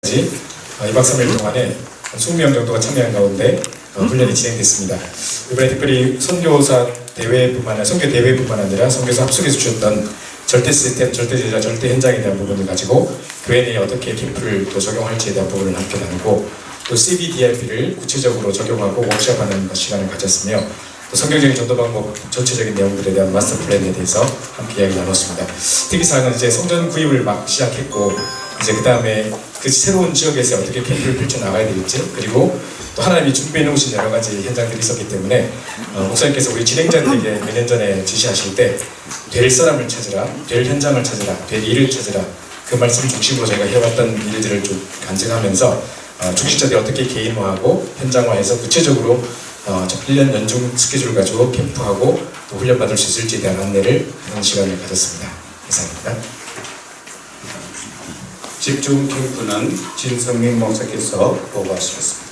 2박 3일 동안에 한 20명 정도가 참여한 가운데 훈련이 진행됐습니다. 이번에 특별히 선교사 대회뿐만 아니라 선교 대회뿐만 아니라 선교사 합숙에서 주셨던 절대 시스템, 절대 제자, 절대 현장에 대한 부분을 가지고 교회 내에 어떻게 캠프를 또 적용할지에 대한 부분을 함께 나누고 또 CBDRP를 구체적으로 적용하고 워크숍하는 시간을 가졌으며 또 성경적인 전도 방법 전체적인 내용들에 대한 마스터 플랜에 대해서 함께 이야기 나눴습니다. 특이사항은 이제 성전 구입을 막 시작했고 이제 그 다음에 그 새로운 지역에서 어떻게 캠프를 펼쳐나가야 될지 그리고 또 하나님이 준비해 놓으신 여러 가지 현장들이 있었기 때문에 목사님께서 우리 진행자들에게 몇 년 전에 지시하실 때 될 사람을 찾으라, 될 현장을 찾으라, 될 일을 찾으라 그 말씀 중심으로 저희가 해왔던 일들을 좀 간증하면서 중직자들이 어떻게 개인화하고 현장화해서 구체적으로 1년 연중 스케줄을 가지고 캠프하고 또 훈련받을 수 있을지에 대한 안내를 하는 시간을 가졌습니다. 이상입니다. 집중 캠프는 진성민 목사께서 보고하시겠습니다.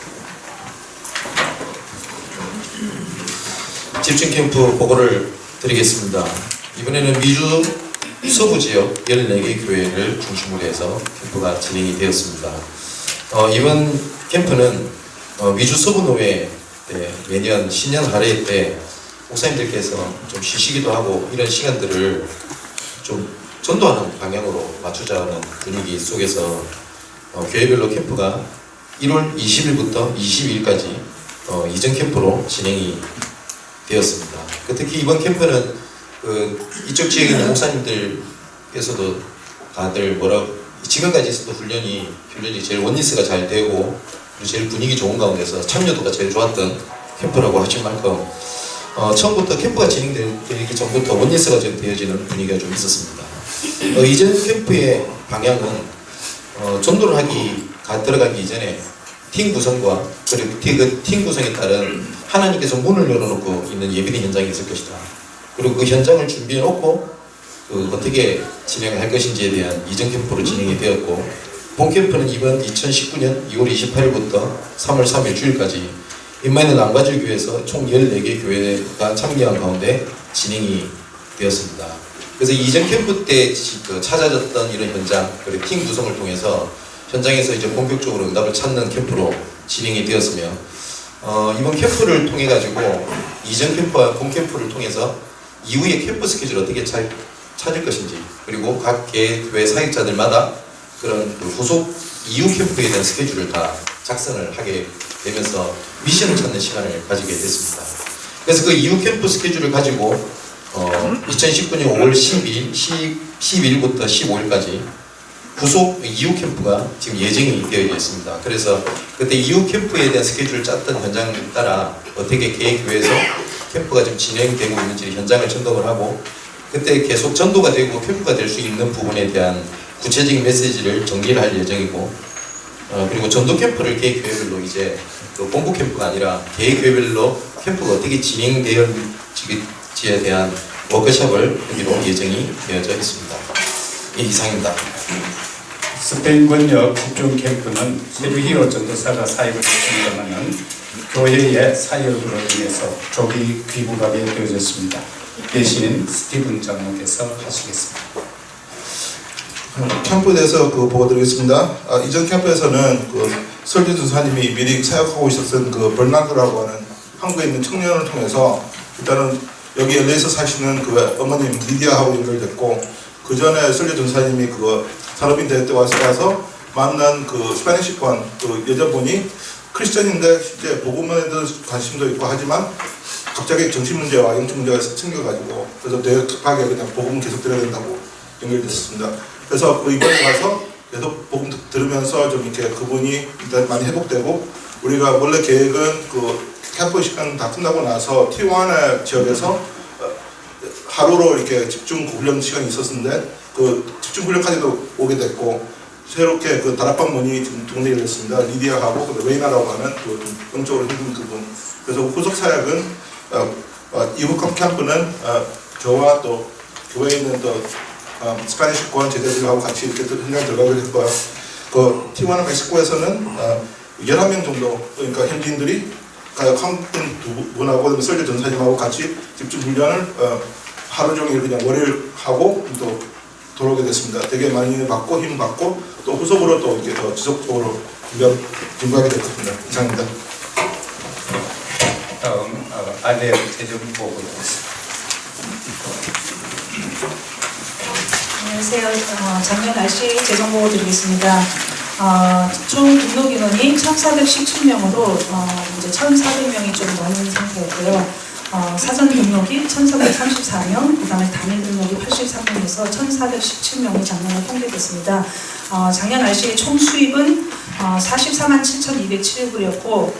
집중 캠프 보고를 드리겠습니다. 이번에는 미주 서부 지역 14개 교회를 중심으로 해서 캠프가 진행이 되었습니다. 이번 캠프는 미주 서부노회 매년 신년 할애 때 목사님들께서 좀 쉬시기도 하고 이런 시간들을 좀 전도하는 방향으로 맞추자는 분위기 속에서 교회별로 캠프가 1월 20일부터 22일까지 이전 캠프로 진행이 되었습니다. 특히 이번 캠프는 이쪽 지역에 있는 목사님들께서도 다들 지금까지도 훈련이 제일 원리스가 잘 되고 제일 분위기 좋은 가운데서 참여도가 제일 좋았던 캠프라고 하실 만큼 처음부터 캠프가 진행되기 전부터 원리스가 좀 되어지는 분위기가 좀 있었습니다. 이전 캠프의 방향은 전도를 들어가기 이전에 팀 구성과 그리고 그 팀 구성에 따른 하나님께서 문을 열어놓고 있는 예비된 현장이 있을 것이다. 그리고 그 현장을 준비해 놓고 어떻게 진행을 할 것인지에 대한 이전 캠프로 진행이 되었고 본 캠프는 이번 2019년 2월 28일부터 3월 3일 주일까지 인마이너 남가주교회에서 총 14개 교회가 참여한 가운데 진행이 되었습니다. 그래서 이전 캠프 때 찾아졌던 이런 현장 그리고 팀 구성을 통해서 현장에서 이제 본격적으로 응답을 찾는 캠프로 진행이 되었으며 이번 캠프를 통해 가지고 이전 캠프와 본 캠프를 통해서 이후에 캠프 스케줄 어떻게 잘 찾을 것인지 그리고 각 교회 사역자들마다 그런 후속 이후 캠프에 대한 스케줄을 다 작성을 하게 되면서 미션을 찾는 시간을 가지게 됐습니다. 그래서 그 이후 캠프 스케줄을 가지고 2019년 5월 12일부터 15일까지 후속 이후 캠프가 지금 예정이 되어 있습니다. 그래서 그때 이후 캠프에 대한 스케줄을 짰던 현장에 따라 어떻게 개교회에서 캠프가 지금 진행되고 있는지 현장을 점검을 하고 그때 계속 전도가 되고 캠프가 될 수 있는 부분에 대한 구체적인 메시지를 정리를 할 예정이고 그리고 전도 캠프를 개교회별로 이제 본부 캠프가 아니라 개교회별로 캠프가 어떻게 진행되어지에 대한 워크숍을 하기로 예정이 되어져 있습니다. 이상입니다. 스페인 번역 집중 캠프는 세류히로 전도사가 사역을 했습니다만은 교회의 사역으로 인해서 조기 귀국하게 되어졌습니다. 대신 스티븐 장로께서 하시겠습니다. 캠프에 대해서 보고드리겠습니다. 이전 캠프에서는 설교 전사님이 미리 사역하고 있었던 벌나드라고 하는 한국에 있는 청년을 통해서 일단은 여기 LA에서 사시는 어머님 리디아하고 연결됐고 그 전에 설교 전사님이 산업인 대회 때 와서 만난 스페니시권 여자분이 크리스천인데 실제 복음에 대해서 관심도 있고 하지만 갑자기 정치 문제와 영적 문제가 생겨가지고 그래서 되게 급하게 그냥 복음 계속 들어야 된다고 연결됐습니다. 그래서 이번에 가서 계속 복음 들으면서 좀 이렇게 그분이 일단 많이 회복되고 우리가 원래 계획은 캠프 시간 다 끝나고 나서 티juana 지역에서 하루로 이렇게 집중 훈련 시간이 있었는데 집중 훈련까지도 오게 됐고 새롭게 다락방 문이 지금 동네에 열렸습니다. 리디아하고 레이나라고 하는 영적으로 힘든 그분. 그래서 후속 사역은 이후 캠프는 저와 또 교회에 있는 스페니시권 제자들하고 같이 이렇게 현장 들어가게 됐고요. 티juana 멕시코에서는 11명 정도 그러니까 현지인들이 한국분 두 분하고 설교 전사님하고 같이 집중 훈련을 하루 종일 그냥 월요일 하고 또 돌아오게 됐습니다. 되게 많이 받고 힘 받고 또 후속으로 또 이렇게 더 지속적으로 준비하게 됐습니다. 이상입니다. 다음 아델 재정보고요. 안녕하세요. 작년 날씨 재정보고 드리겠습니다. 총 등록 인원이 1,417명으로 이제 1,400명이 좀 넘은 상태였고요. 사전 등록이 1,434명, 그 다음에 당일 등록이 83명에서 1,417명이 작년에 통계됐습니다. 작년 날씨의 총 수입은 44만 7,207불이었고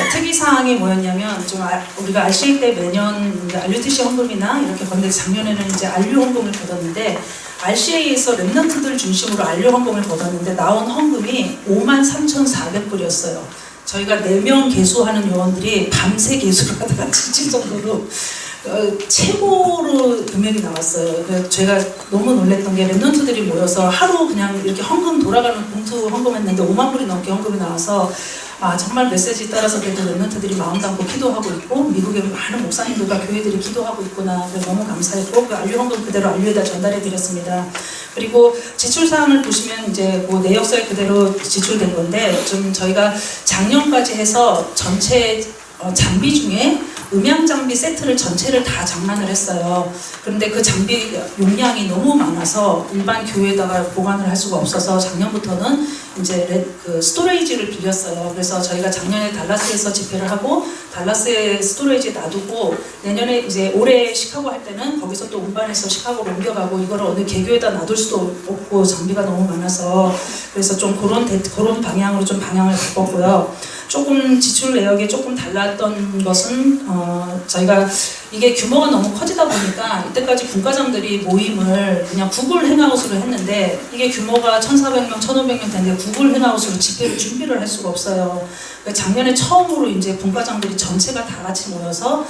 특이사항이 뭐였냐면 좀 우리가 RCA 때 매년 이제 RUTC 헌금이나 이렇게 건데 작년에는 이제 RU 헌금을 거뒀는데 RCA에서 랩런트들 중심으로 RU 헌금을 거뒀는데 나온 헌금이 5만 3,400불이었어요. 저희가 4명 개수하는 요원들이 밤새 개수를 하다가 지칠 정도로 최고로 금액이 나왔어요. 그래서 제가 너무 놀랬던 게 랩런트들이 모여서 하루 그냥 이렇게 헌금 돌아가는 봉투 헌금했는데 5만 불이 넘게 헌금이 나와서 정말 메시지에 따라서 그래도 랩런트들이 마음 담고 기도하고 있고 미국의 많은 목사님들과 교회들이 기도하고 있구나. 그래서 너무 감사했고 그 RU 헌금 그대로 RU에다 전달해 드렸습니다. 그리고 지출 사항을 보시면 이제 그 내역서에 그대로 지출된 건데 좀 저희가 작년까지 해서 전체 장비 중에 음향 장비 세트를 전체를 다 장만을 했어요. 그런데 그 장비 용량이 너무 많아서 일반 교회에다가 보관을 할 수가 없어서 작년부터는 이제 그 스토레이지를 빌렸어요. 그래서 저희가 작년에 달라스에서 집회를 하고 달라스에 스토레이지에 놔두고 내년에 이제 올해 시카고 할 때는 거기서 또 운반해서 시카고로 옮겨가고 이거를 어느 개교에다 놔둘 수도 없고 장비가 너무 많아서 그래서 좀 그런 방향으로 좀 방향을 바꿨고요. 조금 지출 내역이 조금 달랐던 것은 저희가 이게 규모가 너무 커지다 보니까 이때까지 분과장들이 모임을 그냥 구글 행아웃으로 했는데 이게 규모가 1,400명, 1,500명 되는데 구글 행아웃으로 집회를 준비를 할 수가 없어요. 작년에 처음으로 이제 분과장들이 전체가 다 같이 모여서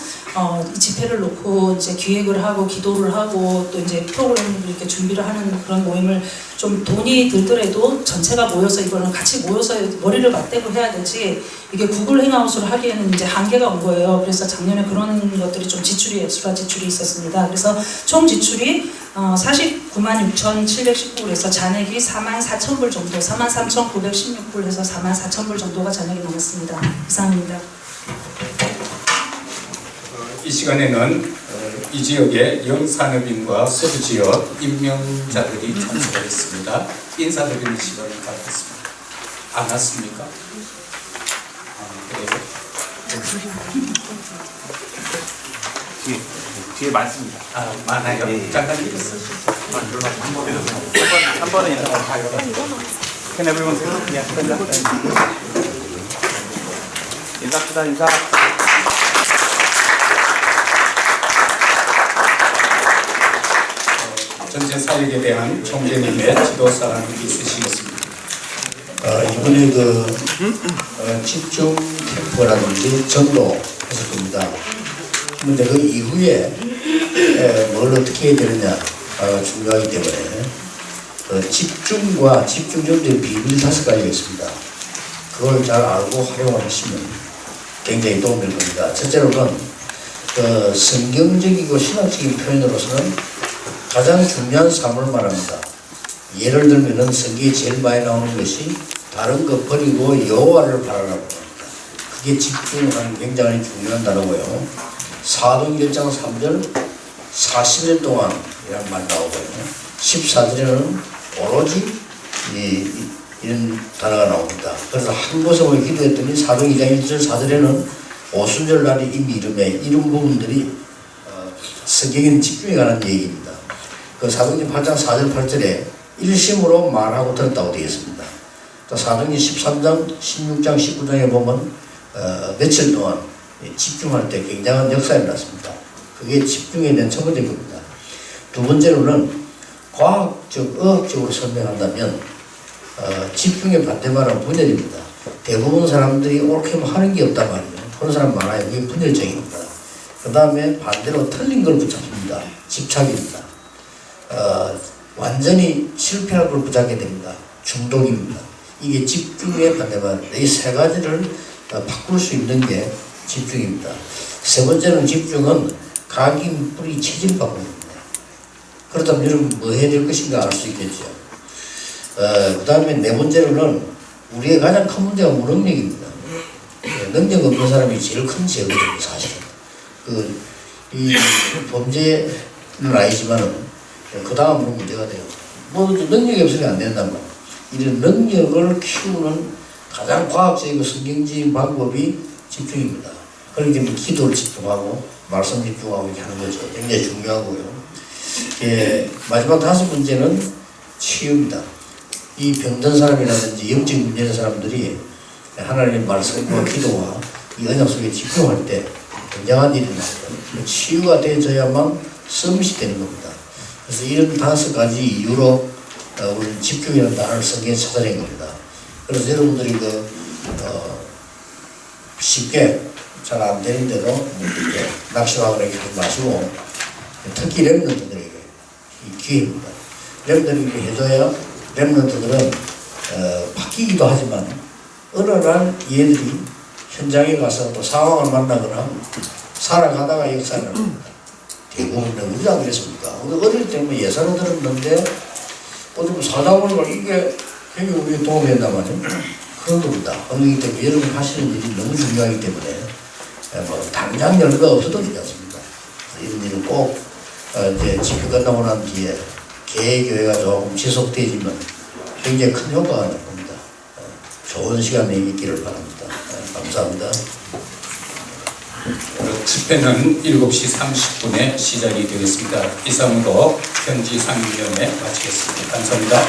이 집회를 놓고 이제 기획을 하고 기도를 하고 또 이제 프로그램을 이렇게 준비를 하는 그런 모임을 좀 돈이 들더라도 전체가 모여서 이거는 같이 모여서 머리를 맞대고 해야 되지 이게 구글 행아웃으로 하기에는 이제 한계가 온 거예요. 그래서 작년에 그런 것들이 좀 지출이 엑스트라 지출이 있었습니다. 그래서 총 지출이 49만 6,719불에서 잔액이 4만 4천 불 정도, 4만 3,916불에서 4만 4천 불 정도가 잔액이 나왔습니다. 이상입니다. 이 시간에는 이 지역의 영산업인과 서부지역 임명자들이 참석을 했습니다. 인사드리는 시간을 갖겠습니다. 안 왔습니까? 그래요. 뒤에 많습니다. 많아요. 예, 예. 잠깐 읽었어요. 한 번은 인사하고 Can everyone say that? Yeah, stand up. 인사합시다, 인사. 전체 사역에 대한 총재님의 지도 사항이 있으시겠습니다. 이번에 집중 캠프라든지 전도 했을 겁니다. 근데 그 이후에 뭘 어떻게 해야 되느냐가 중요하기 때문에 집중과 집중적인 비밀 5가지가 있습니다. 그걸 잘 알고 활용하시면 굉장히 도움될 겁니다. 첫째로는 성경적이고 신학적인 표현으로서는 가장 중요한 사물을 말합니다. 예를 들면은 성경에 제일 많이 나오는 것이 다른 것 버리고 여호와를 바라라고 합니다. 그게 집중하는 굉장히 중요한 단어고요. 사도행전 3절 40년 동안 이란 말 나오고요. 14절에는 오로지 이런 단어가 나옵니다. 그래서 한 곳에 모여 기도했더니 사도행전 1절 4절에는 오순절 날이 이미 이런 부분들이 성경에는 집중에 관한 얘기입니다. 그 사도행전 8장 4절 8절에 일심으로 말하고 들었다고 되어 있습니다. 또 사도행전 13장 16장 19장에 보면 며칠 동안 집중할 때 굉장한 역사가 일어났습니다. 그게 집중에 대한 첫 번째 겁니다. 두 번째로는 과학적, 의학적으로 설명한다면 집중의 반대말은 분열입니다. 대부분 사람들이 옳게 하는 게 없단 말이에요. 그런 사람 많아요. 그게 분열적입니다. 그 다음에 반대로 틀린 걸 붙잡습니다. 집착입니다. 완전히 실패할 걸 붙잡게 됩니다. 중독입니다. 이게 집중의 반대말입니다. 이 세 가지를 바꿀 수 있는 게 집중입니다. 세 번째는 집중은 각인 뿌리 체질 바꿈입니다. 그렇다면 여러분 뭐 해야 될 것인가 알 수 있겠죠. 그 다음에 네 번째로는 우리의 가장 큰 문제가 무능력입니다. 능력 없는 사람이 제일 큰 죄거든요, 사실은. 이 범죄는 아니지만은 그 다음으로 문제가 돼요. 뭐 능력이 없으면 안 된단 말이에요. 이런 능력을 키우는 가장 과학적이고 성경적인 방법이 집중입니다. 그렇기 때문에 기도를 집중하고 말씀 집중하고 이렇게 하는 거죠. 굉장히 중요하고요. 마지막 다섯 번째는 치유입니다. 이 병든 사람이라든지 영적 문제 있는 사람들이 하나님의 말씀과 기도와 이 언약 속에 집중할 때 굉장한 일이 나옵니다. 치유가 되어야만 서밋이 되는 겁니다. 그래서 이런 다섯 가지 이유로 우리는 집중이라는 단어를 성경에 찾아낸 겁니다. 그래서 여러분들이 쉽게 잘 안 되는데도 낙심하거나 이렇게 마시고 특히 랩런트들에게 이 기회입니다. 랩런트들에게 해줘야 랩런트들은 바뀌기도 하지만 어느 날 얘들이 현장에 가서 또 상황을 만나거나 살아가다가 역사를 합니다. 대부분은 우리가 그랬습니까? 우리 어릴 때는 예산을 들었는데 어쩌면 살다 보니까 이게 굉장히 우리에 도움이 된단 말이에요. 그런 겁니다. 그렇기 때문에 여러분 하시는 일이 너무 중요하기 때문에 뭐 당장 열가 없어도 되지 않습니까? 이런 일은 꼭 이제 집회 끝나고 난 뒤에 개교회가 조금 지속되지만 굉장히 큰 효과가 날 겁니다. 좋은 시간이 있기를 바랍니다. 감사합니다. 집회는 7시 30분에 시작이 되겠습니다. 이상으로 현지 상임위원회 마치겠습니다. 감사합니다.